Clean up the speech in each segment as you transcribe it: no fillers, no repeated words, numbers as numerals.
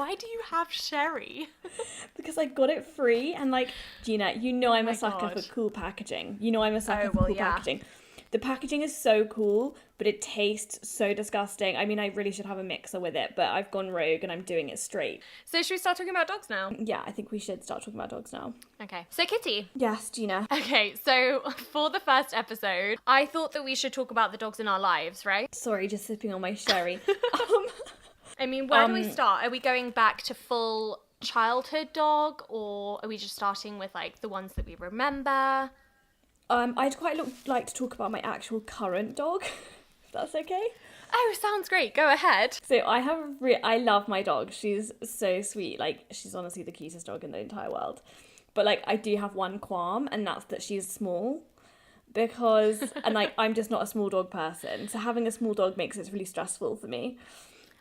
Why do you have sherry? Because I got it free, and like, Gina, you know I'm a sucker God. for cool packaging. You know I'm a sucker Oh, for well, cool yeah. packaging. The packaging is so cool, but it tastes so disgusting. I mean, I really should have a mixer with it, but I've gone rogue and I'm doing it straight. So should we start talking about dogs now? Yeah, I think we should start talking about dogs now. Okay. So Kitty. Yes, Gina. Okay, so for the first episode, I thought that we should talk about the dogs in our lives, right? Sorry, just sipping on my sherry. I mean, where do we start? Are we going back to full childhood dog, or are we just starting with like the ones that we remember? I'd quite like to talk about my actual current dog, if that's okay. Oh, sounds great. Go ahead. So I love my dog. She's so sweet. Like, she's honestly the cutest dog in the entire world. But like, I do have one qualm, and that's that she's small. Because, and like, I'm just not a small dog person. So having a small dog makes it really stressful for me.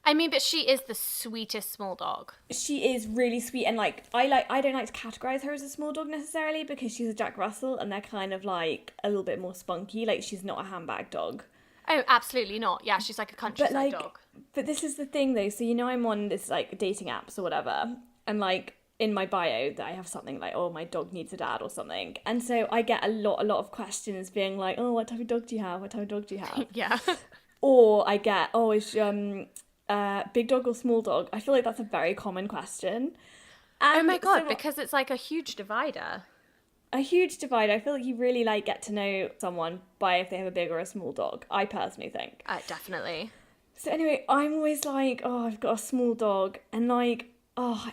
I mean, but she is the sweetest small dog. She is really sweet, and like I don't like to categorize her as a small dog necessarily, because she's a Jack Russell and they're kind of like a little bit more spunky. Like, she's not a handbag dog. Oh, absolutely not. Yeah, she's like a countryside dog. But this is the thing though. So, you know, I'm on this like dating apps or whatever, and like in my bio that I have something like, oh, my dog needs a dad or something. And so I get a lot of questions being like, oh, what type of dog do you have? What type of dog do you have? Yeah. Or I get, oh, is big dog or small dog? I feel like that's a very common question. And oh my God, so because it's like a huge divider. a huge divide. I feel like you really like get to know someone by if they have a big or a small dog. I personally think. Definitely. So anyway, I'm always like, oh, I've got a small dog, and like, oh,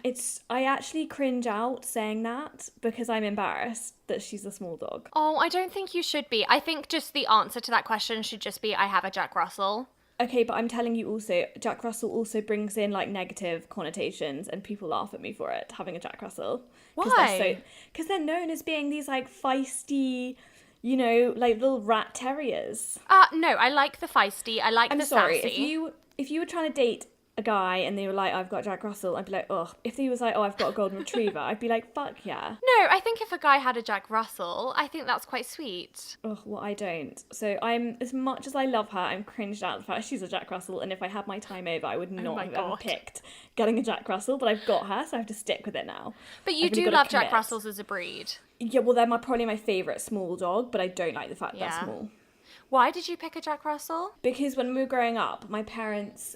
I actually cringe out saying that because I'm embarrassed that she's a small dog. Oh, I don't think you should be. I think just the answer to that question should just be, I have a Jack Russell. Okay, but I'm telling you also, Jack Russell also brings in, like, negative connotations, and people laugh at me for it, having a Jack Russell. Why? Because they're known as being these, like, feisty, you know, like, little rat terriers. No, I like the feisty. I like I'm the sorry, sassy. if you were trying to date a guy and they were like, I've got Jack Russell, I'd be like, ugh. If he was like, oh, I've got a golden retriever, I'd be like, fuck yeah. No, I think if a guy had a Jack Russell, I think that's quite sweet. Ugh, well, I don't. So I'm, as much as I love her, I'm cringed out the fact she's a Jack Russell, and if I had my time over, I would not have ever picked getting a Jack Russell, but I've got her, so I have to stick with it now. But you do love Jack Russells as a breed. Yeah, well, they're probably my favourite small dog, but I don't like the fact they're small. Why did you pick a Jack Russell? Because when we were growing up, my parents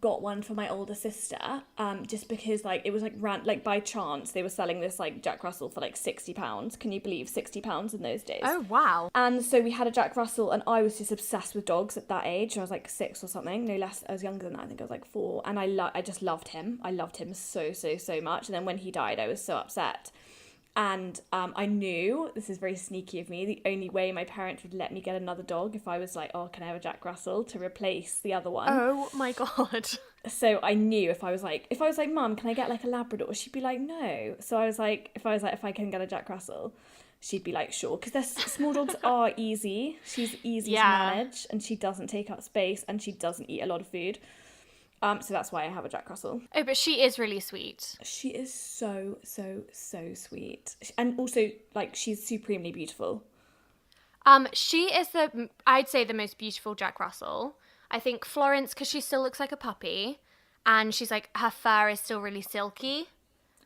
got one for my older sister, just because like it was like by chance they were selling this like Jack Russell for like £60. Can you believe £60 in those days? Oh wow! And so we had a Jack Russell, and I was just obsessed with dogs at that age. I was like 6 or something, no less. I was younger than that. I think I was like 4, and I just loved him. I loved him so much. And then when he died, I was so upset. And I knew, this is very sneaky of me, the only way my parents would let me get another dog if I was like, oh, can I have a Jack Russell to replace the other one? Oh my God. So I knew if I was like, Mum, can I get like a Labrador? She'd be like, no. So I was like, if I can get a Jack Russell, she'd be like, sure. Because small dogs are easy. She's easy to manage, and she doesn't take up space, and she doesn't eat a lot of food. So that's why I have a Jack Russell. Oh, but she is really sweet. She is so sweet. And also, like, she's supremely beautiful. She is I'd say the most beautiful Jack Russell. I think Florence, because she still looks like a puppy, and she's like, her fur is still really silky.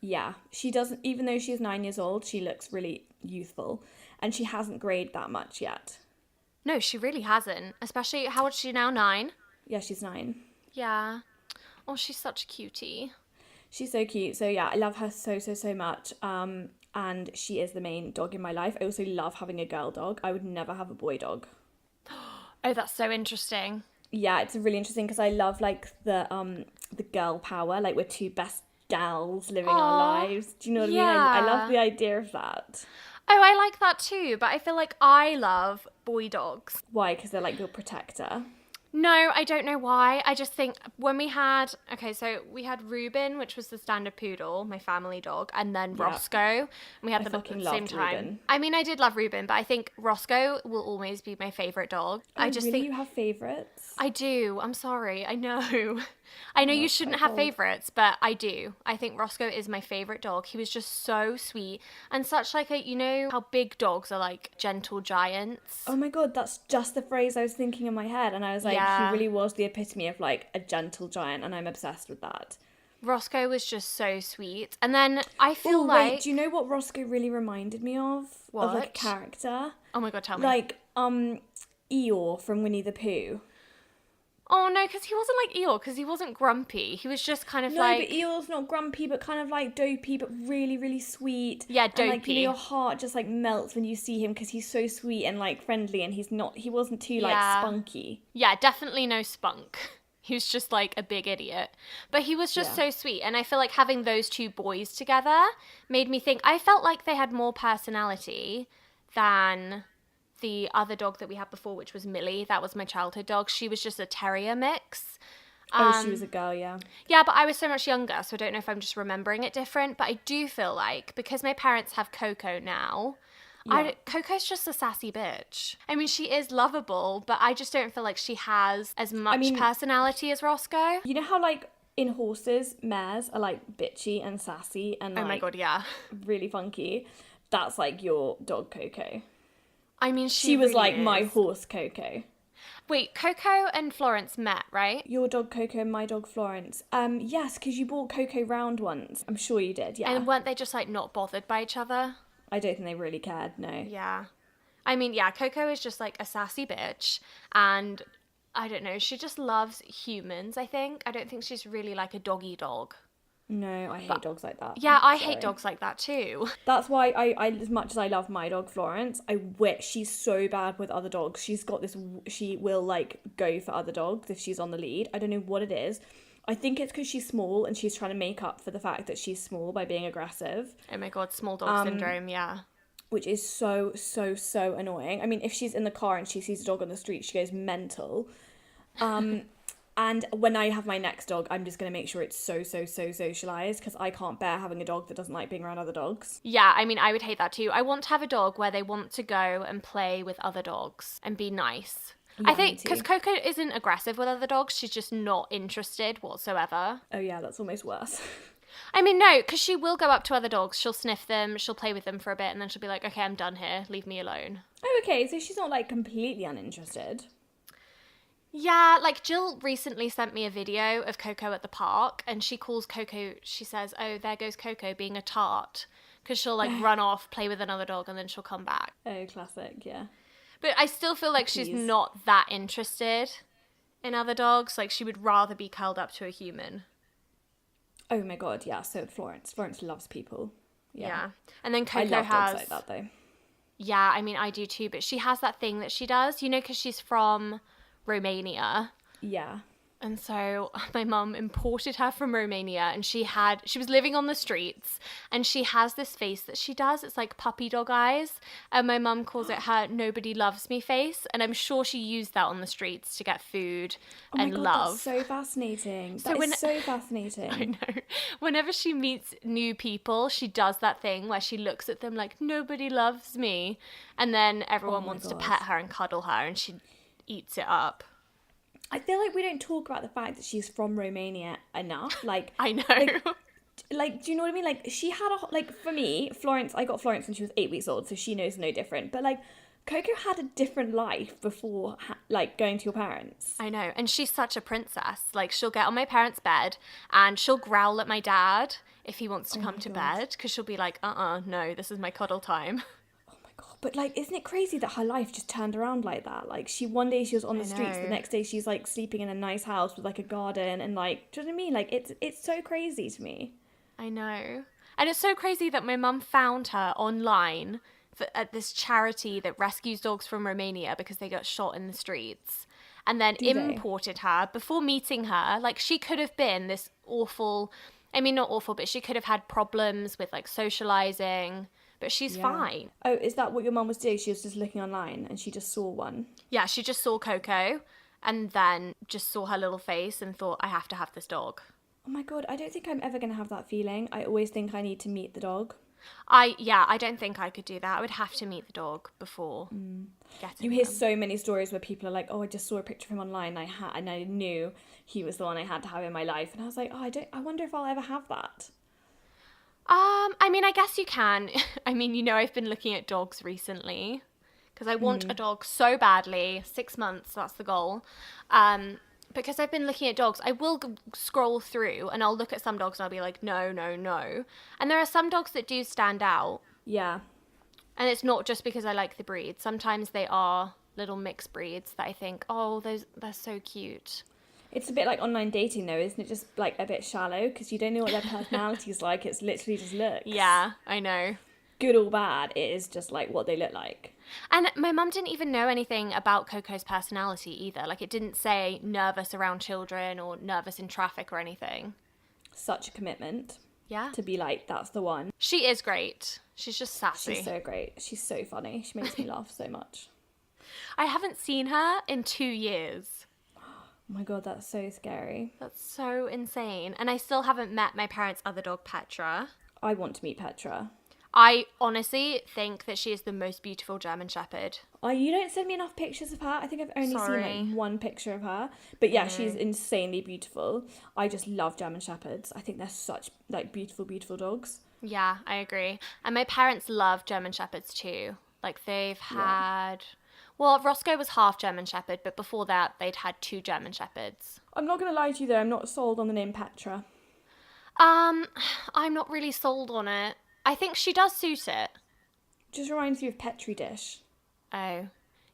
Yeah, she doesn't, even though she's 9 years old, she looks really youthful, and she hasn't grayed that much yet. No, she really hasn't. Especially, how old is she now, 9? Yeah, she's 9. Yeah. Oh, she's such a cutie. She's so cute. So yeah, I love her so much. And she is the main dog in my life. I also love having a girl dog. I would never have a boy dog. Oh, that's so interesting. Yeah, it's really interesting because I love like the girl power. Like, we're two best gals living our lives. Do you know what I mean? I love the idea of that. Oh, I like that too, but I feel like I love boy dogs. Why? Because they're like your protector. No, I don't know why. I just think when we had Reuben, which was the standard poodle, my family dog, and then Roscoe. And we had them at the same time. Reuben. I mean, I did love Reuben, but I think Roscoe will always be my favourite dog. I just think you have favourites? I do. I'm sorry. I know. I know you shouldn't have favourites, but I do. I think Roscoe is my favourite dog. He was just so sweet and such like a, you know how big dogs are like gentle giants? Oh my God, that's just the phrase I was thinking in my head, and I was like, he really was the epitome of like a gentle giant, and I'm obsessed with that. Roscoe was just so sweet. And then I feel Wait, do you know what Roscoe really reminded me of? What? Of like a character? Oh my God, tell me. Like, Eeyore from Winnie the Pooh. Oh no, because he wasn't like Eeyore, because he wasn't grumpy. He was just kind of like... No, but Eeyore's not grumpy, but kind of like dopey, but really, really sweet. Yeah, dopey. And like, you know, your heart just like melts when you see him because he's so sweet and like friendly, and he wasn't too like spunky. Yeah, definitely no spunk. He was just like a big idiot. But he was just so sweet. And I feel like having those two boys together made me think, I felt like they had more personality than the other dog that we had before, which was Millie. That was my childhood dog. She was just a terrier mix. She was a girl, yeah. Yeah, but I was so much younger, so I don't know if I'm just remembering it different. But I do feel like, because my parents have Coco now, Coco's just a sassy bitch. I mean, she is lovable, but I just don't feel like she has as much personality as Roscoe. You know how like in horses, mares are like bitchy and sassy and like, oh my God, yeah, really funky. That's like your dog Coco. I mean, she was really like is. my horse Coco. Wait, Coco and Florence met, right? Your dog Coco and my dog Florence. Yes, because you brought Coco round once. I'm sure you did, yeah. And weren't they just like not bothered by each other? I don't think they really cared, no. Yeah. I mean, yeah, Coco is just like a sassy bitch, and I don't know, she just loves humans, I think. I don't think she's really like a doggy dog. No, I hate dogs like that. Yeah, I hate dogs like that too. That's why I as much as I love my dog Florence, I wish she's so bad with other dogs. She's got this, she will like go for other dogs if she's on the lead. I don't know what it is. I think it's because she's small and she's trying to make up for the fact that she's small by being aggressive. Oh my God, small dog syndrome, yeah. Which is so annoying. I mean, if she's in the car and she sees a dog on the street, she goes mental. And when I have my next dog, I'm just going to make sure it's so socialised, because I can't bear having a dog that doesn't like being around other dogs. Yeah, I mean, I would hate that too. I want to have a dog where they want to go and play with other dogs and be nice. Yeah, I think because Coco isn't aggressive with other dogs, she's just not interested whatsoever. Oh yeah, that's almost worse. I mean, no, because she will go up to other dogs, she'll sniff them, she'll play with them for a bit, and then she'll be like, okay, I'm done here, leave me alone. Oh, okay, so she's not like completely uninterested. Yeah, like Jill recently sent me a video of Coco at the park, and she calls Coco, she says, oh, there goes Coco being a tart, because she'll like run off, play with another dog, and then she'll come back. Oh, classic, yeah. But I still feel like she's not that interested in other dogs. Like, she would rather be curled up to a human. Oh my God, yeah, so Florence. Florence loves people. Yeah. And then Coco I love has... dogs like that, though. Yeah, I mean, I do too, but she has that thing that she does, you know, because she's from Romania. Yeah. And so my mum imported her from Romania, and she was living on the streets, and she has this face that she does. It's like puppy dog eyes. And my mum calls it her nobody loves me face. And I'm sure she used that on the streets to get food and God, love. That's so fascinating. That is so fascinating. I know. Whenever she meets new people, she does that thing where she looks at them like, nobody loves me. And then everyone wants to pet her and cuddle her, and she eats it up. I feel like we don't talk about the fact that she's from Romania enough. Like, I know. Like, do you know what I mean? Like, she had for me, Florence, I got Florence when she was 8 weeks old, so she knows no different. But like, Coco had a different life before, like, going to your parents. I know. And she's such a princess. Like, she'll get on my parents' bed and she'll growl at my dad if he wants to come to bed, because she'll be like, no, this is my cuddle time. But, like, isn't it crazy that her life just turned around like that? Like, one day she was on the streets, the next day she's, like, sleeping in a nice house with, like, a garden, and, like, do you know what I mean? Like, it's so crazy to me. I know. And it's so crazy that my mum found her online at this charity that rescues dogs from Romania because they got shot in the streets, and then imported her before meeting her. Like, she could have been this awful, I mean, not awful, but she could have had problems with, like, socialising. But she's fine. Oh, is that what your mum was doing? She was just looking online and she just saw one? Yeah, she just saw Coco and then just saw her little face and thought, I have to have this dog. Oh my God, I don't think I'm ever going to have that feeling. I always think I need to meet the dog. I don't think I could do that. I would have to meet the dog before getting You hear him. so many stories where people are like, oh, I just saw a picture of him online and I knew he was the one I had to have in my life. And I was like, oh, I wonder if I'll ever have that. I mean, I guess you can. I mean, you know, I've been looking at dogs recently because I want a dog so badly. 6 months, that's the goal. because I've been looking at dogs, I will scroll through and I'll look at some dogs and I'll be like, no, no, no. And there are some dogs that do stand out. Yeah. And it's not just because I like the breed. Sometimes they are little mixed breeds that I think, oh, they're so cute. It's a bit like online dating though, isn't it? Just like a bit shallow because you don't know what their personality's like. It's literally just looks. Yeah, I know. Good or bad, it is just like what they look like. And my mum didn't even know anything about Coco's personality either. Like, it didn't say nervous around children or nervous in traffic or anything. Such a commitment. Yeah. To be like, that's the one. She is great. She's just sassy. She's so great. She's so funny. She makes me laugh so much. I haven't seen her in 2 years. Oh my God, that's so scary. That's so insane. And I still haven't met my parents' other dog, Petra. I want to meet Petra. I honestly think that she is the most beautiful German Shepherd. You don't send me enough pictures of her. I think I've only seen like one picture of her. But yeah, she's insanely beautiful. I just love German Shepherds. I think they're such like beautiful, beautiful dogs. Yeah, I agree. And my parents love German Shepherds too. Like they've had... Well, Roscoe was half German Shepherd, but before that they'd had 2 German Shepherds. I'm not going to lie to you though, I'm not sold on the name Petra. I'm not really sold on it. I think she does suit it. Just reminds me of Petri dish. Oh,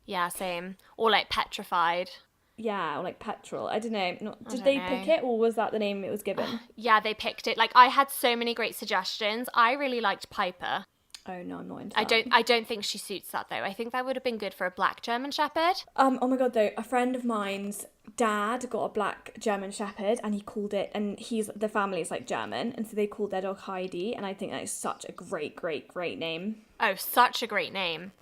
yeah, same. Or like petrified. Yeah, or like petrol. I don't know. Did they pick it, or was that the name it was given? Yeah, they picked it. Like, I had so many great suggestions. I really liked Piper. Oh no, I'm not into that. I don't think she suits that though. I think that would have been good for a black German Shepherd. Oh my God, though, a friend of mine's dad got a black German Shepherd, and he called it, and the family's like German, and so they called their dog Heidi, and I think that is such a great, great, great name. Oh, such a great name.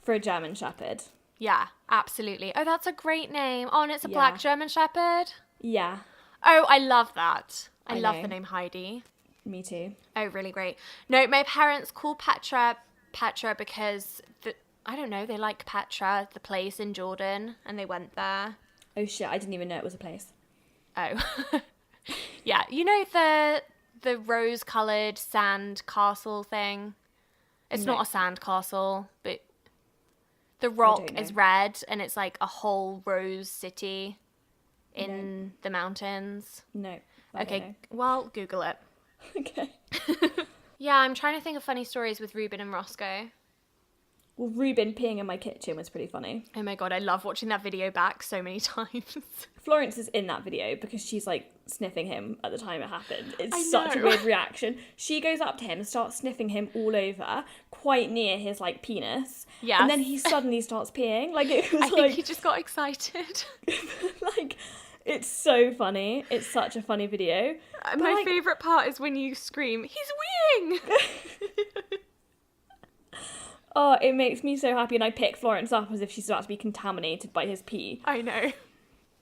For a German Shepherd. Yeah, absolutely. Oh, that's a great name. Oh, and it's a black German Shepherd? Yeah. Oh, I love that. I love know. the name Heidi. Me too. Oh, really great. No, my parents call Petra because, I don't know, they like Petra, the place in Jordan, and they went there. Oh shit, I didn't even know it was a place. Oh. Yeah, you know the rose-coloured sand castle thing? It's not a sand castle, but the rock is red, and it's like a whole rose city in the mountains. No. Okay, well, Google it. Okay. Yeah, I'm trying to think of funny stories with Ruben and Roscoe. Well, Ruben peeing in my kitchen was pretty funny. Oh my God, I love watching that video back so many times. Florence is in that video because she's like sniffing him at the time it happened. It's such a weird reaction. She goes up to him and starts sniffing him all over, quite near his like penis. Yes. And then he suddenly starts peeing. Like it was I think he just got excited. Like, it's so funny. It's such a funny video. My favourite part is when you scream, he's weeing! Oh, it makes me so happy, and I pick Florence up as if she's about to be contaminated by his pee. I know.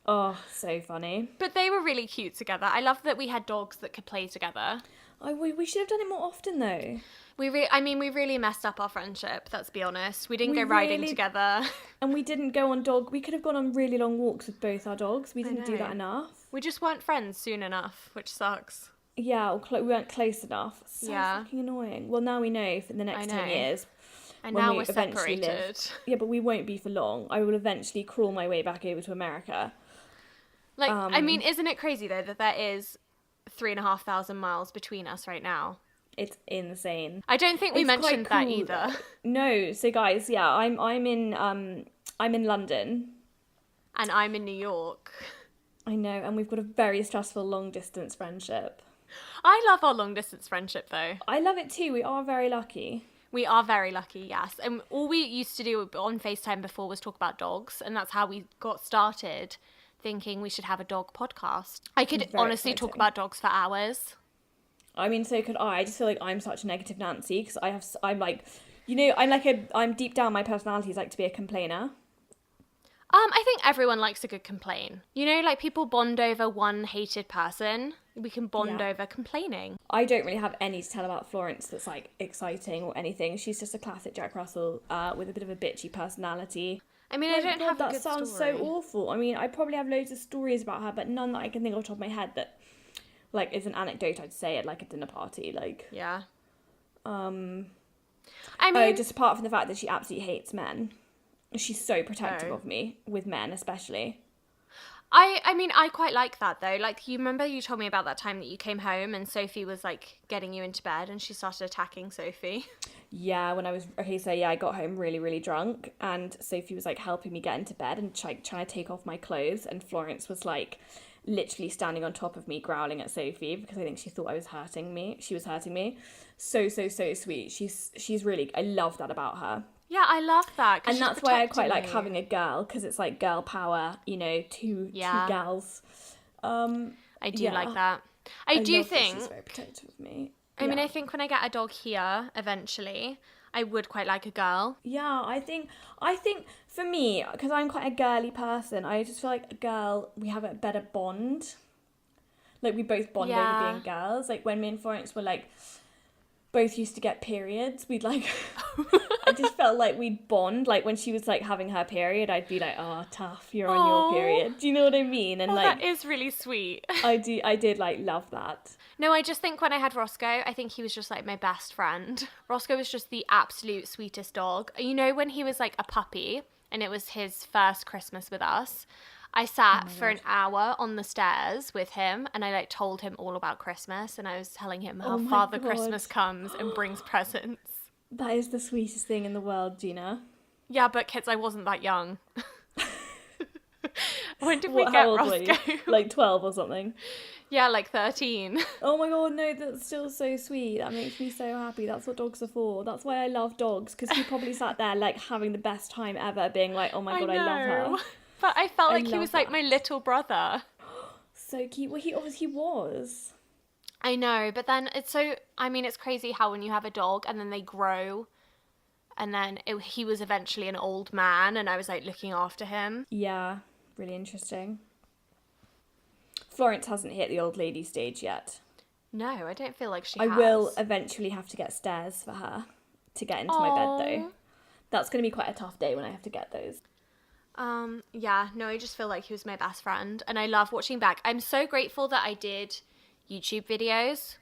Oh, so funny. But they were really cute together. I love that we had dogs that could play together. We should have done it more often, though. We really messed up our friendship, let's be honest. We didn't go riding together. And we didn't go on we could have gone on really long walks with both our dogs. We didn't do that enough. We just weren't friends soon enough, which sucks. Yeah, we weren't close enough. So fucking annoying. Well, now we know for the next 10 years. And now we're separated. Yeah, but we won't be for long. I will eventually crawl my way back over to America. Like, I mean, isn't it crazy, though, that there is 3,500 miles between us right now? It's insane. I don't think we mentioned that either. No, so guys, yeah, I'm in London. And I'm in New York. I know, and we've got a very stressful long distance friendship. I love our long distance friendship, though. I love it too. We are very lucky. We are very lucky, yes. And all we used to do on FaceTime before was talk about dogs, and that's how we got started thinking we should have a dog podcast. I could honestly talk about dogs for hours. I mean, so could I. I just feel like I'm such a negative Nancy because I'm like, I'm deep down, my personality is like to be a complainer. I think everyone likes a good complain. You know, like people bond over one hated person. We can bond over complaining. I don't really have any to tell about Florence that's like exciting or anything. She's just a classic Jack Russell with a bit of a bitchy personality. I mean, I don't have a good story. That sounds so awful. I mean, I probably have loads of stories about her, but none that I can think off the top of my head that like is an anecdote I'd say at like a dinner party. Like, yeah. I mean, just apart from the fact that she absolutely hates men. She's so protective of me, with men especially. I mean, I quite like that though. Like, you remember you told me about that time that you came home and Sophie was like getting you into bed and she started attacking Sophie. Yeah, when I was, okay, so yeah, I got home really, really drunk and Sophie was like helping me get into bed and trying to take off my clothes, and Florence was like literally standing on top of me growling at Sophie because I think she thought I was hurting me. She was hurting me. So, so, so sweet. She's really, I love that about her. Yeah, I love that. And that's why I quite like having a girl, because it's like girl power, you know, two gals. I do like that. I do think she's very protective of me. I mean, I think when I get a dog here eventually, I would quite like a girl. Yeah, I think for me, because I'm quite a girly person, I just feel like a girl, we have a better bond. Like, we both bond over being girls. Like, when me and Florence were like both used to get periods, we'd like I just felt like we'd bond. Like, when she was like having her period, I'd be like, oh, tough, you're on your period. Do you know what I mean? And like, that is really sweet. I did like love that. No, I just think when I had Roscoe, I think he was just like my best friend. Roscoe was just the absolute sweetest dog. You know, when he was like a puppy and it was his first Christmas with us, I sat for an hour on the stairs with him and I like told him all about Christmas, and I was telling him how Father Christmas comes and brings presents. That is the sweetest thing in the world, Gina. Yeah, but kids, I wasn't that young. When did we get Roscoe? Like 12 or something? Yeah, like 13. Oh my god, no, that's still so sweet. That makes me so happy. That's what dogs are for. That's why I love dogs, because he probably sat there like having the best time ever, being like, oh my god, I love her. But I felt like he was like my little brother. So cute. Well, he obviously was. I know, but then it's crazy how when you have a dog and then they grow, and then he was eventually an old man and I was like looking after him. Yeah, really interesting. Florence hasn't hit the old lady stage yet. No, I don't feel like she has. I will eventually have to get stairs for her to get into my bed though. That's going to be quite a tough day when I have to get those. Yeah, no, I just feel like he was my best friend and I love watching back. I'm so grateful that I did YouTube videos.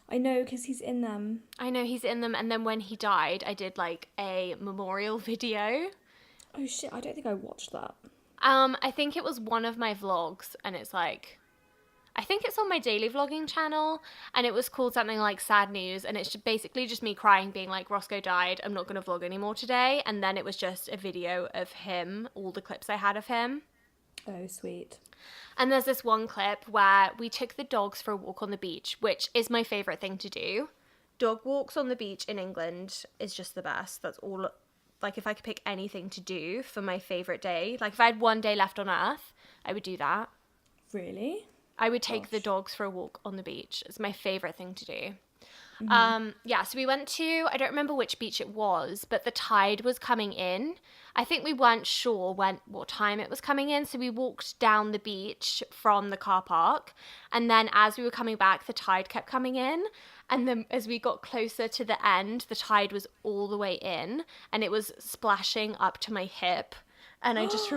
I know, because he's in them. I know, he's in them, and then when he died, I did like a memorial video. Oh shit, I don't think I watched that. I think it was one of my vlogs, and it's like, I think it's on my daily vlogging channel, and it was called something like Sad News, and it's basically just me crying, being like, Roscoe died, I'm not going to vlog anymore today, and then it was just a video of him, all the clips I had of him. Oh, sweet. And there's this one clip where we took the dogs for a walk on the beach, which is my favourite thing to do. Dog walks on the beach in England is just the best. That's all, like, if I could pick anything to do for my favourite day, like if I had one day left on earth, I would do that. Really? I would take the dogs for a walk on the beach. It's my favourite thing to do. Yeah, so we went to, I don't remember which beach it was, but the tide was coming in. I think we weren't sure what time it was coming in, so we walked down the beach from the car park, and then as we were coming back, the tide kept coming in, and then as we got closer to the end, the tide was all the way in, and it was splashing up to my hip. And I just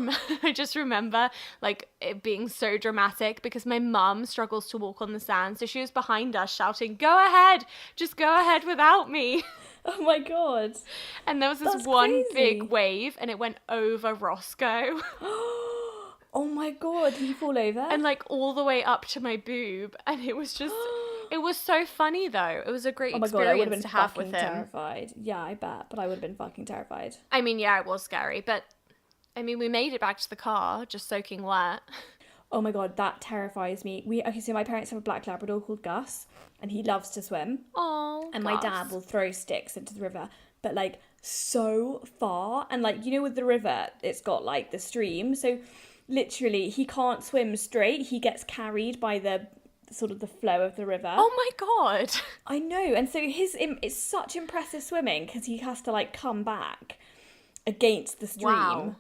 remember like it being so dramatic because my mum struggles to walk on the sand. So she was behind us shouting, "Go ahead, just go ahead without me." Oh my god. And there was this one big wave and it went over Roscoe. Oh my god, did he fall over? And like all the way up to my boob. And it was just, it was so funny though. It was a great experience to have with him. Terrified. Yeah, I bet. But I would have been fucking terrified. I mean, yeah, it was scary. But I mean, we made it back to the car, just soaking wet. Oh my god, that terrifies me. So my parents have a black Labrador called Gus, and he loves to swim. Oh, and my dad will throw sticks into the river, but like so far, and like, you know, with the river, it's got like the stream, so literally he can't swim straight. He gets carried by the sort of the flow of the river. Oh my god. I know, and so it's such impressive swimming because he has to like come back against the stream. Wow.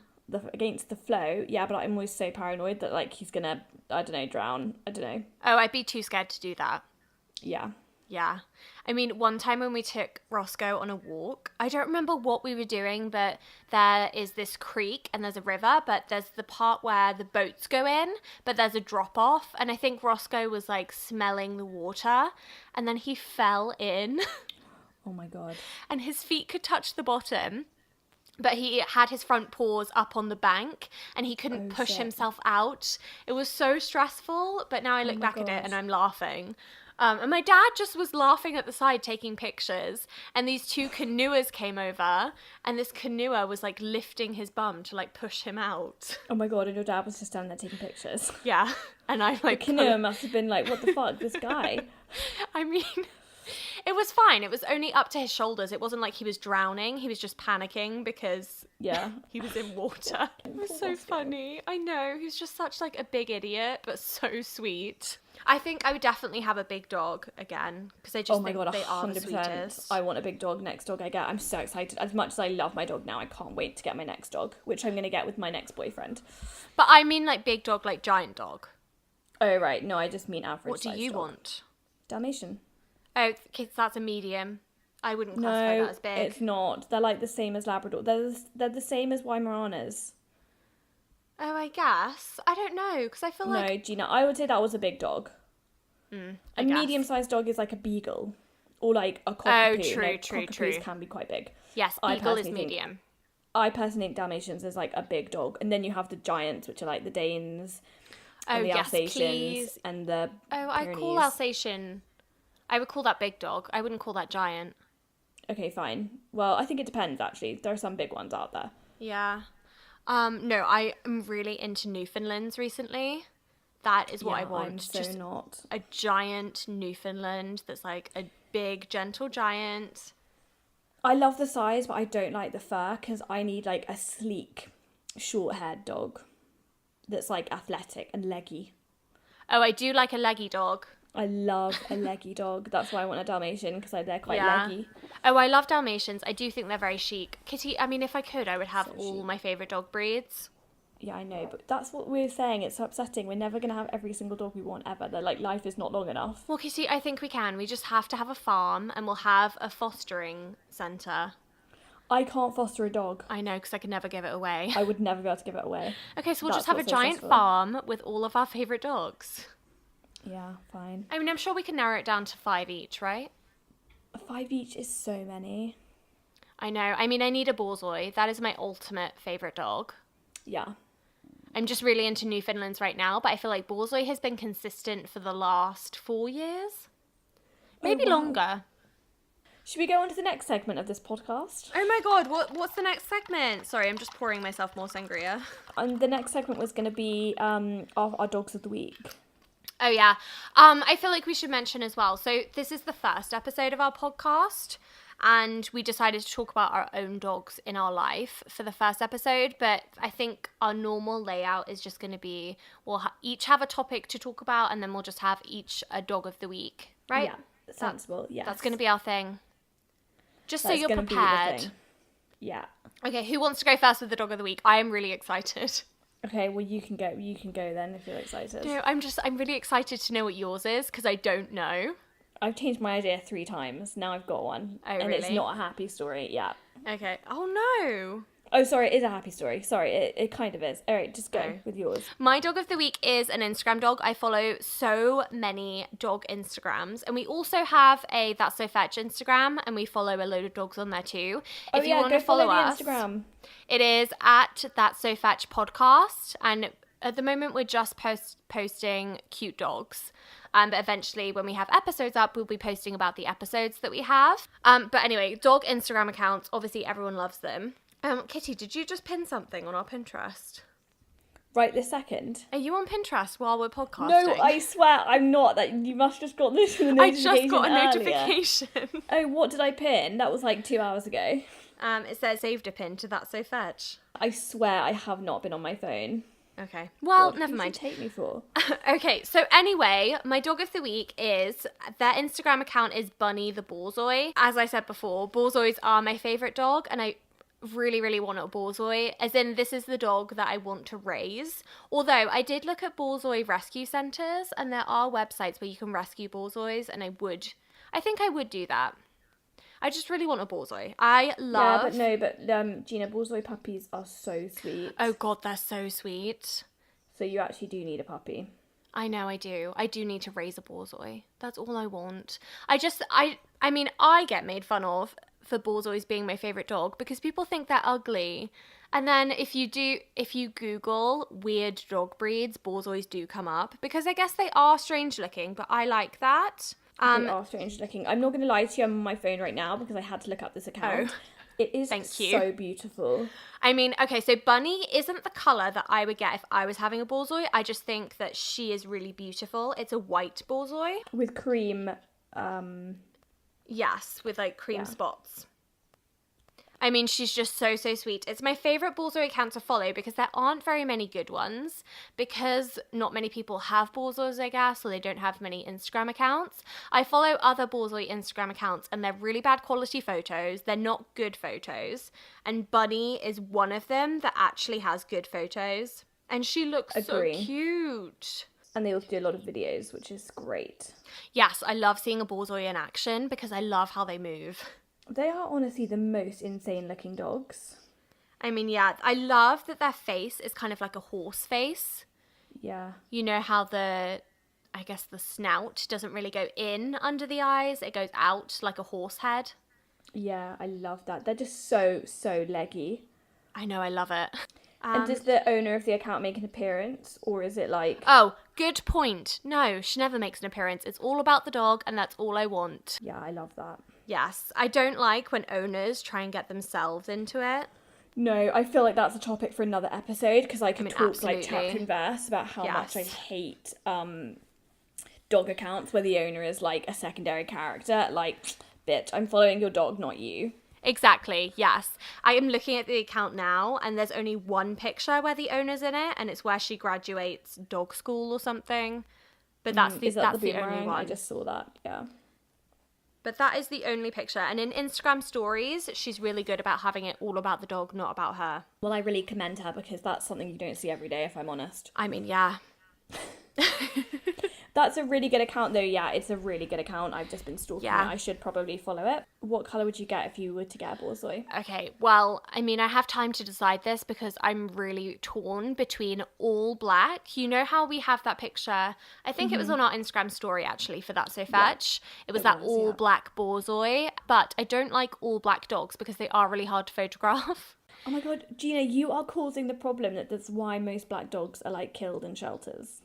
Against the flow. Yeah, but I'm always so paranoid that like he's gonna, I don't know, drown. I don't know. Oh, I'd be too scared to do that. Yeah. Yeah. I mean, one time when we took Roscoe on a walk, I don't remember what we were doing, but there is this creek and there's a river, but there's the part where the boats go in, but there's a drop off. And I think Roscoe was like smelling the water and then he fell in. Oh my god. And his feet could touch the bottom. but he had his front paws up on the bank and he couldn't push himself out. It was so stressful, but now I look back at it and I'm laughing. And my dad just was laughing at the side taking pictures, and these two canoers came over, and this canoer was like lifting his bum to like push him out. Oh my God, and your dad was just standing there taking pictures. Yeah, and I'm like... The canoer must have been like, what the fuck, this guy? I mean... It was fine. It was only up to his shoulders. It wasn't like he was drowning. He was just panicking because he was in water. It was so funny. I know. He was just such like a big idiot, but so sweet. I think I would definitely have a big dog again because I just think they are the sweetest. I want a big dog next dog I get. I'm so excited. As much as I love my dog now, I can't wait to get my next dog, which I'm going to get with my next boyfriend. But I mean like big dog, like giant dog. Oh, right. No, I just mean average What do you want? Dalmatian. Oh, kids, that's a medium. I wouldn't classify that as big. No, it's not. They're like the same as Labrador. They're the same as Weimaraners. Oh, I guess. I don't know, because I feel like... No, Gina, I would say that was a big dog. A medium-sized dog is like a beagle. Or like a cockapoo. Oh, true. Cockatoos can be quite big. Yes, beagle is medium. I personally think Dalmatians is like a big dog. And then you have the giants, which are like the Danes. And the Alsatians. Please. And the I call Alsatian... I would call that big dog. I wouldn't call that giant. Okay, fine. Well, I think it depends, actually. There are some big ones out there. Yeah. No, I am really into Newfoundlands recently. That is what I want. I'm so just not. A giant Newfoundland that's like a big, gentle giant. I love the size, but I don't like the fur because I need like a sleek, short-haired dog that's like athletic and leggy. Oh, I do like a leggy dog. I love a leggy dog. That's why I want a Dalmatian, because they're quite leggy. Oh, I love Dalmatians. I do think they're very chic. Kitty, I mean, if I could, I would have So all chic. my favourite dog breeds. Yeah, I know, but that's what we're saying. It's so upsetting. We're never going to have every single dog we want ever. They're like, life is not long enough. Well, Kitty, I think we can. We just have to have a farm and we'll have a fostering centre. I can't foster a dog. I know, because I could never give it away. I would never be able to give it away. Okay, so we'll just have a giant farm with all of our favourite dogs. Yeah, fine. I mean, I'm sure we can narrow it down to 5 each, right? 5 each is so many. I know. I mean, I need a Borzoi. That is my ultimate favourite dog. Yeah. I'm just really into Newfoundlands right now, but I feel like Borzoi has been consistent for the last 4 years. Maybe longer. Should we go on to the next segment of this podcast? Oh my god, what's the next segment? Sorry, I'm just pouring myself more sangria. The next segment was going to be our dogs of the week. Oh, yeah. I feel like we should mention as well. So this is the first episode of our podcast, and we decided to talk about our own dogs in our life for the first episode. But I think our normal layout is just going to be we'll each have a topic to talk about, and then we'll just have each a dog of the week, right? Yeah, sensible, yes. That's going to be our thing. Just so you're prepared. Yeah. Okay, who wants to go first with the dog of the week? I am really excited. Okay, well, you can go then if you're excited. No, I'm really excited to know what yours is, because I don't know. I've changed my idea 3 times. Now I've got one. Oh, and really? It's not a happy story, yeah. Okay. Oh, no. Oh, sorry, it is a happy story. Sorry, it kind of is. All right, just go with yours. My dog of the week is an Instagram dog. I follow so many dog Instagrams. And we also have a That's So Fetch Instagram, and we follow a load of dogs on there too. If you want to follow us, Instagram. It is at That's So Fetch Podcast. And at the moment, we're just posting cute dogs. But eventually, when we have episodes up, we'll be posting about the episodes that we have. But anyway, dog Instagram accounts, obviously everyone loves them. Kitty, did you just pin something on our Pinterest? Right this second. Are you on Pinterest while we're podcasting? No, I swear I'm not. That you must just got this notification. I just got a notification. Oh, what did I pin? That was like 2 hours ago. It says saved a pin to That's So Fetch. I swear I have not been on my phone. Okay. Well, God, never what mind. Did you take me for? Okay, so anyway, my dog of the week is, their Instagram account is Bunny the Borzoi. As I said before, Borzois are my favourite dog, and I really, really want a Borzoi, as in this is the dog that I want to raise. Although I did look at Borzoi rescue centres, and there are websites where you can rescue Borzois, and I think I would do that. I just really want a Borzoi. Gina, Borzoi puppies are so sweet. Oh God, they're so sweet. So you actually do need a puppy. I know I do. I do need to raise a Borzoi. That's all I want. I mean, I get made fun of for Borzois being my favourite dog because people think they're ugly. And then if you Google weird dog breeds, Borzois do come up because I guess they are strange looking, but I like that. They are strange looking. I'm not going to lie to you, I'm on my phone right now because I had to look up this account. Oh. It is so beautiful. I mean, okay, so Bunny isn't the colour that I would get if I was having a Borzoi. I just think that she is really beautiful. It's a white Borzoi. With cream... Yes, with like cream spots. I mean, she's just so sweet. It's my favourite Borzoi account to follow because there aren't very many good ones because not many people have Borzois, I guess, or they don't have many Instagram accounts. I follow other Borzoi Instagram accounts and they're really bad quality photos. They're not good photos. And Bunny is one of them that actually has good photos. And she looks so cute. And they also do a lot of videos, which is great. Yes, I love seeing a Borzoi in action because I love how they move. They are honestly the most insane looking dogs. I mean, yeah, I love that their face is kind of like a horse face. Yeah. You know how the snout doesn't really go in under the eyes. It goes out like a horse head. Yeah, I love that. They're just so leggy. I know, I love it. And does the owner of the account make an appearance? Or is it like... Oh, good point. No, she never makes an appearance. It's all about the dog and that's all I want. Yeah, I love that. Yes, I don't like when owners try and get themselves into it. No, I feel like that's a topic for another episode because I could talk absolutely. like chapter and verse about how much I hate dog accounts where the owner is like a secondary character. Like, bitch, I'm following your dog, not you. Exactly, yes. I am looking at the account now and there's only one picture where the owner's in it and it's where she graduates dog school or something. But that's the only one. I just saw that, yeah. But that is the only picture. And in Instagram stories, she's really good about having it all about the dog, not about her. Well, I really commend her because that's something you don't see every day, if I'm honest. I mean, yeah. That's a really good account, though. Yeah, it's a really good account. I've just been stalking it. I should probably follow it. What colour would you get if you were to get a Borzoi? Okay, well, I mean, I have time to decide this because I'm really torn between all black. You know how we have that picture? I think it was on our Instagram story, actually, for That's So Fetch. It was that all black Borzoi. But I don't like all black dogs because they are really hard to photograph. Oh my god, Gina, you are causing the problem that's why most black dogs are like killed in shelters.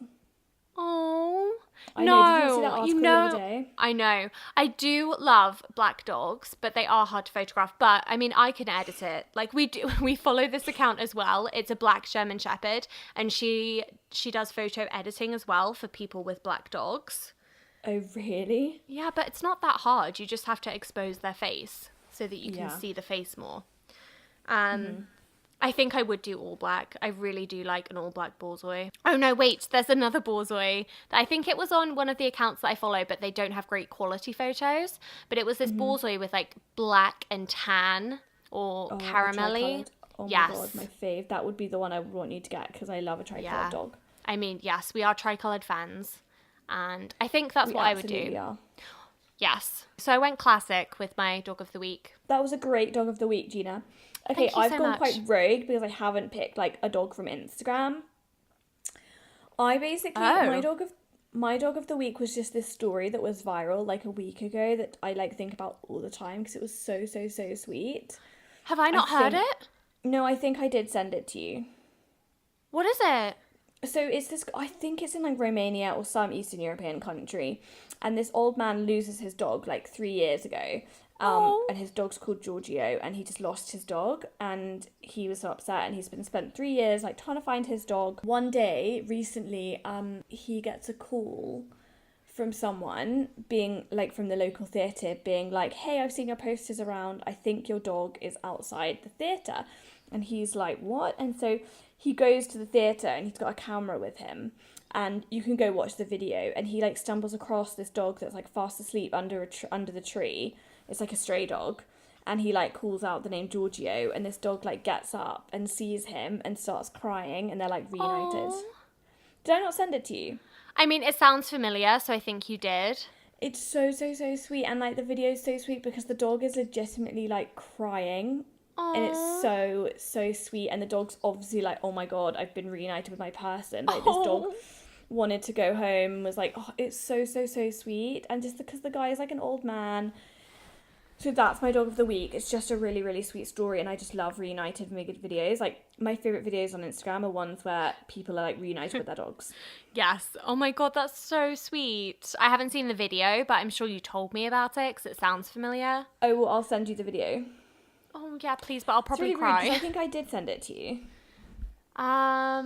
Oh, I know. Did you see that article the other day? I know. I do love black dogs, but they are hard to photograph. But I mean, I can edit it. Like we follow this account as well. It's a black German Shepherd, and she does photo editing as well for people with black dogs. Oh, really? Yeah, but it's not that hard. You just have to expose their face so that you can see the face more. I think I would do all black. I really do like an all black Borzoi. Oh no, wait, there's another Borzoi. I think it was on one of the accounts that I follow, but they don't have great quality photos. But it was this Borzoi with like black and tan or caramelly. Oh my god, my fave. That would be the one I would want you to get because I love a tricoloured dog. I mean, yes, we are tricoloured fans. And I think that's what I would do. Are. Yes. So I went classic with my dog of the week. That was a great dog of the week, Gina. Okay, I've gone quite rogue because I haven't picked like a dog from Instagram. I basically my dog of the week was just this story that was viral like a week ago that I like think about all the time because it was so sweet. Have I not heard it? No, I think I did send it to you. What is it? So it's this, I think it's in like Romania or some Eastern European country, and this old man loses his dog like 3 years ago. And his dog's called Giorgio, and he just lost his dog, and he was so upset, and he's been spent 3 years like trying to find his dog. One day recently, he gets a call from someone being like from the local theatre being like, hey, I've seen your posters around, I think your dog is outside the theatre. And he's like, what? And so he goes to the theatre and he's got a camera with him, and you can go watch the video, and he like stumbles across this dog that's like fast asleep under the tree. It's like a stray dog, and he like calls out the name Giorgio, and this dog like gets up and sees him and starts crying, and they're like reunited. Aww. Did I not send it to you? I mean, it sounds familiar, so I think you did. It's so sweet, and like the video is so sweet because the dog is legitimately like crying. Aww. And it's so sweet, and the dog's obviously like, oh my god, I've been reunited with my person. Like this dog wanted to go home, was like, oh, it's so sweet. And just because the guy is like an old man, So that's my dog of the week. It's just a really, really sweet story, and I just love reunited videos. Like, my favourite videos on Instagram are ones where people are, like, reunited with their dogs. Yes. Oh my God, that's so sweet. I haven't seen the video, but I'm sure you told me about it because it sounds familiar. Oh, well, I'll send you the video. Oh, yeah, please, but I'll probably it's really cry. Rude, 'cause I think I did send it to you. I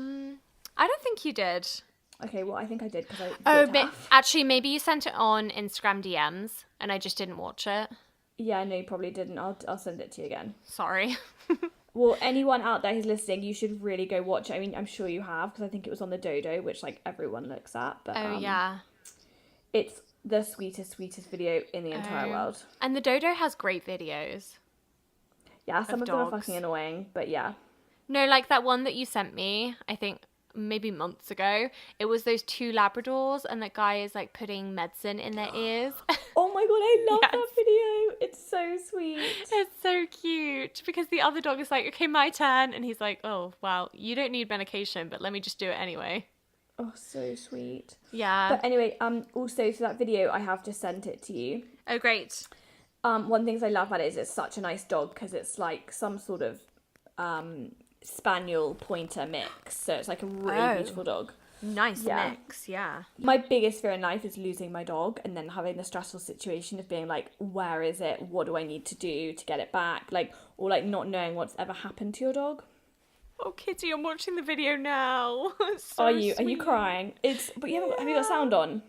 don't think you did. Okay, well, I think I did because actually, maybe you sent it on Instagram DMs and I just didn't watch it. Yeah, no, you probably didn't. I'll send it to you again. Sorry. Well, anyone out there who's listening, you should really go watch it. I mean, I'm sure you have, because I think it was on the Dodo, which, like, everyone looks at. But yeah. It's the sweetest video in the entire world. And the Dodo has great videos. Yeah, some of them are fucking annoying, but yeah. No, like that one that you sent me, I think maybe months ago. It was those 2 Labradors and that guy is like putting medicine in their ears. Oh my God, I love that video. It's so sweet. It's so cute because the other dog is like, okay, my turn. And he's like, oh, wow, you don't need medication, but let me just do it anyway. Oh, so sweet. Yeah. But anyway, also, so that video, I have just sent it to you. Oh, great. One of the things I love about it is it's such a nice dog because it's like some sort of spaniel pointer mix. So it's like a really beautiful dog. Nice mix, yeah. My biggest fear in life is losing my dog and then having the stressful situation of being like, where is it? What do I need to do to get it back? Like, or like not knowing what's ever happened to your dog. Oh, Kitty, I'm watching the video now. So Are you sweet. crying? But have you got sound on?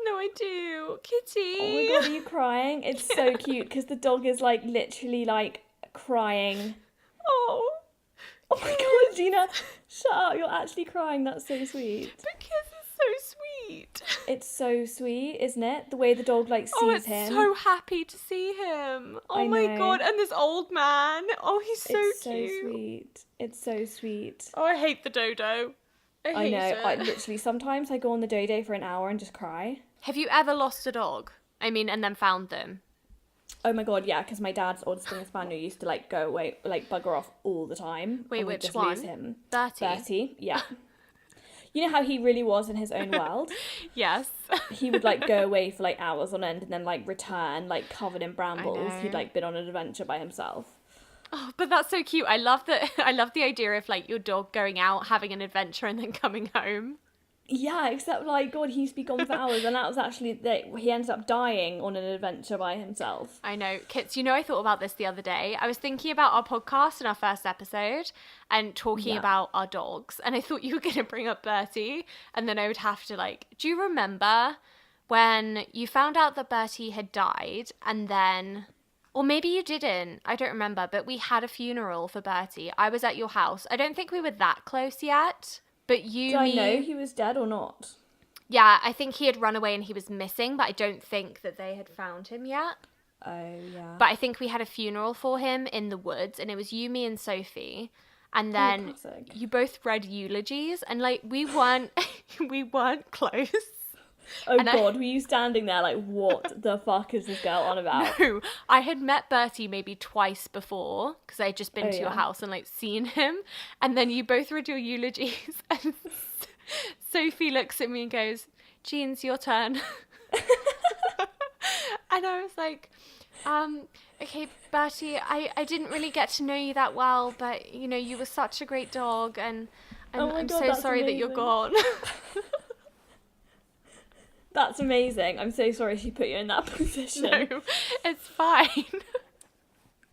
No, I do. Kitty. Oh my God, are you crying? It's so cute because the dog is like literally like crying. Oh my God, Gina, shut up. You're actually crying. That's so sweet. Because it's so sweet. It's so sweet, isn't it? The way the dog like sees him. So happy to see him. Oh my God. And this old man. Oh, he's so cute. It's so sweet. It's so sweet. Oh, I hate the Dodo. I hate it. I literally, sometimes I go on the Dodo for an hour and just cry. Have you ever lost a dog? I mean, and then found them? Oh my God, yeah, because my dad's old Springer Spaniel used to like go away, like bugger off all the time. Wait, which one? Lose him. Bertie, yeah. You know how he really was in his own world? Yes. He would like go away for like hours on end and then like return like covered in brambles. He'd like been on an adventure by himself. Oh, but that's so cute. I love the idea of like your dog going out, having an adventure and then coming home. Yeah, except like, God, he used to be gone for hours, and that was actually he ended up dying on an adventure by himself. I know. Kits, I thought about this the other day. I was thinking about our podcast and our first episode and talking about our dogs, and I thought you were going to bring up Bertie, and then I would have to like, do you remember when you found out that Bertie had died, and then... Or maybe you didn't. I don't remember, but we had a funeral for Bertie. I was at your house. I don't think we were that close yet. But Do I know he was dead or not? Yeah, I think he had run away and he was missing, but I don't think that they had found him yet. Oh, yeah. But I think we had a funeral for him in the woods, and it was you, me, and Sophie. And then you both read eulogies, and like we weren't close. Oh, and God, were you standing there like, what the fuck is this girl on about? No, I had met Bertie maybe twice before because I had just been to your house and like seen him. And then you both read your eulogies and Sophie looks at me and goes, Jeans, your turn. And I was like, okay, Bertie, I didn't really get to know you that well, but you were such a great dog and I'm so sorry that you're gone. That's amazing. I'm so sorry she put you in that position. No, it's fine.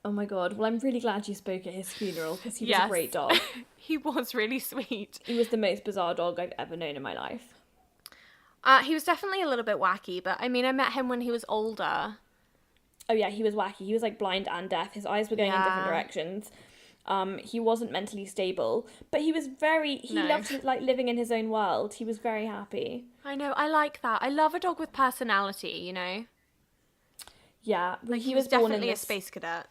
Oh my God. Well, I'm really glad you spoke at his funeral because he was a great dog. He was really sweet. He was the most bizarre dog I've ever known in my life. He was definitely a little bit wacky, but I mean, I met him when he was older. Oh yeah, he was wacky. He was like blind and deaf. His eyes were going in different directions. He wasn't mentally stable, but he was loved like living in his own world. He was very happy. I know, I like that. I love a dog with personality, Yeah. Like he was definitely a space cadet.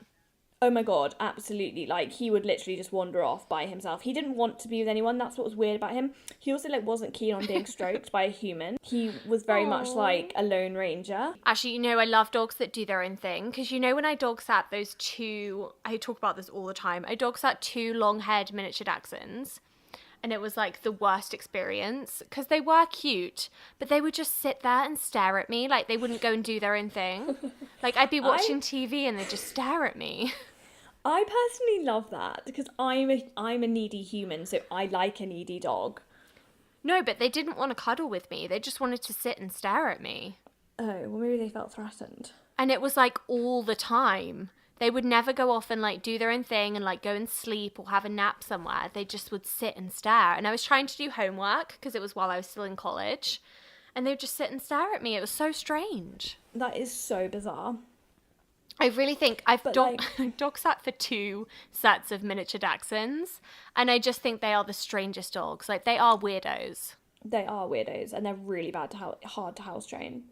Oh my God, absolutely. Like he would literally just wander off by himself. He didn't want to be with anyone. That's what was weird about him. He also like wasn't keen on being stroked by a human. He was very much like a lone ranger. Actually, I love dogs that do their own thing. Because when I dog sat those two, I talk about this all the time. I dog sat 2 long-haired miniature dachshunds. and it was like the worst experience because they were cute, but they would just sit there and stare at me. Like they wouldn't go and do their own thing. Like I'd be watching TV and they'd just stare at me. I personally love that because I'm a needy human, so I like a needy dog. No, but they didn't want to cuddle with me. They just wanted to sit and stare at me. Oh, well maybe they felt threatened. And it was like all the time. They would never go off and like do their own thing and like go and sleep or have a nap somewhere. They just would sit and stare. And I was trying to do homework because it was while I was still in college. And they would just sit and stare at me. It was so strange. That is so bizarre. I really think I've dog sat for 2 sets of miniature Dachshunds. And I just think they are the strangest dogs. Like they are weirdos. They are weirdos and they're really hard to house train.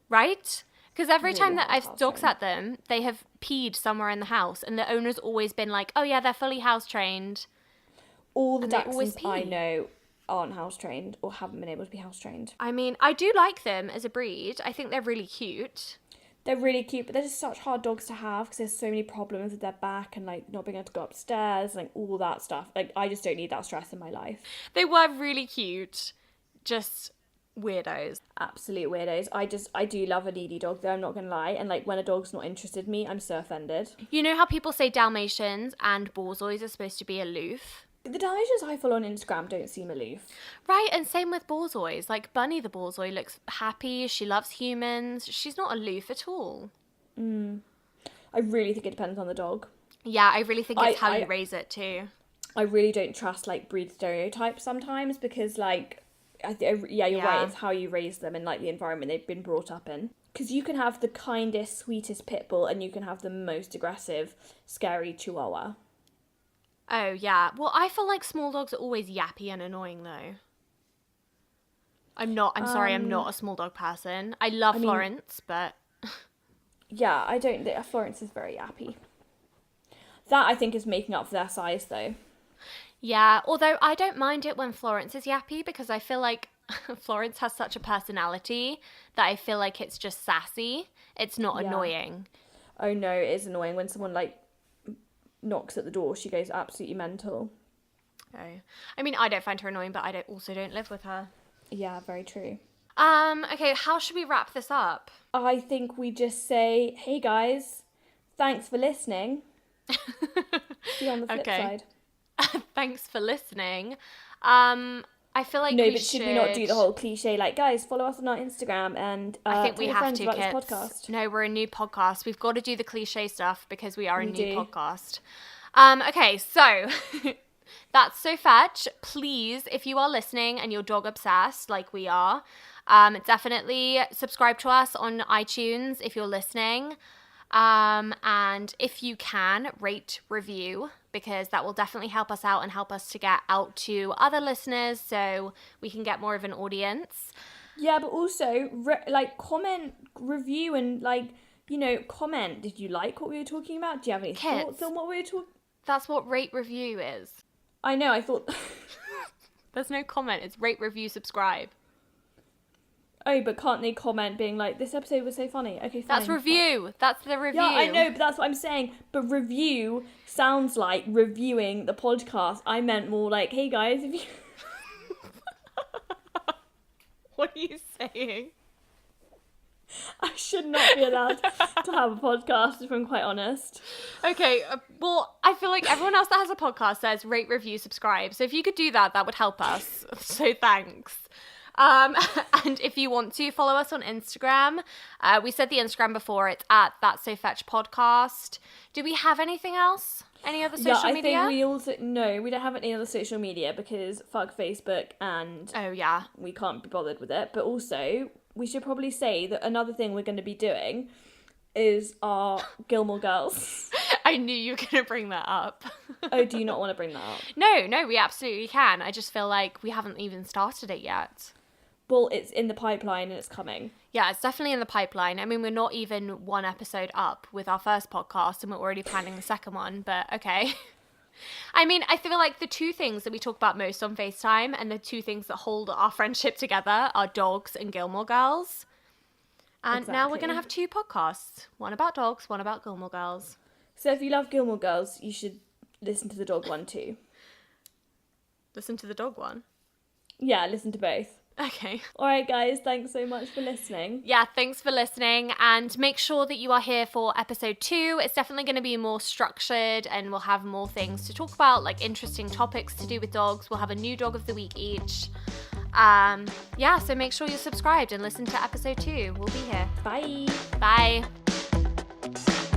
Right? Because every time that I've dog sat them, they have peed somewhere in the house, and the owner's always been like, "Oh yeah, they're fully house trained." All the Dachshunds I know aren't house trained or haven't been able to be house trained. I mean, I do like them as a breed. I think they're really cute. They're really cute, but they're just such hard dogs to have because there's so many problems with their back and like not being able to go upstairs, like all that stuff. Like I just don't need that stress in my life. They were really cute, just weirdos. Absolute weirdos. I do love a needy dog though, I'm not gonna lie, and like when a dog's not interested in me, I'm so offended. You know how people say Dalmatians and Borzois are supposed to be aloof? The Dalmatians I follow on Instagram don't seem aloof. Right, and same with Borzois. Like Bunny the Borzoi looks happy, she loves humans, she's not aloof at all. I really think it depends on the dog. Yeah, I really think it's how you raise it too. I really don't trust like breed stereotypes sometimes because like you're right, it's how you raise them and like the environment they've been brought up in. Because you can have the kindest, sweetest pit bull and you can have the most aggressive, scary chihuahua. Oh, yeah. Well, I feel like small dogs are always yappy and annoying, though. I'm sorry, I'm not a small dog person. I love Florence, but... Yeah, Florence is very yappy. That, I think, is making up for their size, though. Yeah, although I don't mind it when Florence is yappy because I feel like Florence has such a personality that I feel like it's just sassy. It's not annoying. Oh, no, it is annoying when someone, like, knocks at the door. She goes absolutely mental. Oh. I mean, I don't find her annoying, but I don't live with her. Yeah, very true. Okay, how should we wrap this up? I think we just say, hey guys, thanks for listening. See you on the flip side. Thanks for listening. I feel like should we not do the whole cliche like, guys, follow us on our Instagram and I think we have to, about kids. This podcast. No, we're a new podcast. We've got to do the cliche stuff because we are a new podcast. Okay, so that's so fetch. Please, if you are listening and you're dog obsessed like we are, definitely subscribe to us on iTunes if you're listening. And if you can, rate, review, because that will definitely help us out and help us to get out to other listeners so we can get more of an audience. Yeah, but also, comment, review, and, comment. Did you like what we were talking about? Do you have any thoughts on what we were talking? That's what rate, review is. I know, I thought... There's no comment, it's rate, review, subscribe. Oh, but can't they comment being like, this episode was so funny? Okay, fine. That's review. That's the review. Yeah, I know, but that's what I'm saying. But review sounds like reviewing the podcast. I meant more like, hey guys, if you... What are you saying? I should not be allowed to have a podcast, if I'm quite honest. Okay, well, I feel like everyone else that has a podcast says rate, review, subscribe. So if you could do that, that would help us. So thanks. And if you want to follow us on Instagram, we said the Instagram before, it's at That's So Fetch Podcast. Do we have anything else? Any other social media? Yeah, I think we don't have any other social media because fuck Facebook and we can't be bothered with it. But also, we should probably say that another thing we're going to be doing is our Gilmore Girls. I knew you were going to bring that up. Oh, do you not want to bring that up? No, we absolutely can. I just feel like we haven't even started it yet. Well, it's in the pipeline and it's coming. Yeah, it's definitely in the pipeline. I mean, we're not even one episode up with our first podcast and we're already planning the second one, but okay. I mean, I feel like the two things that we talk about most on FaceTime and the two things that hold our friendship together are dogs and Gilmore Girls. And now we're going to have two podcasts. One about dogs, one about Gilmore Girls. So if you love Gilmore Girls, you should listen to the dog one too. Listen to the dog one? Yeah, listen to both. Okay. All right, guys, thanks so much for listening. Yeah, thanks for listening, and make sure that you are here for episode 2. It's definitely going to be more structured, and we'll have more things to talk about, like interesting topics to do with dogs. We'll have a new dog of the week each. Yeah, so make sure you're subscribed and listen to episode 2. We'll be here. Bye. Bye.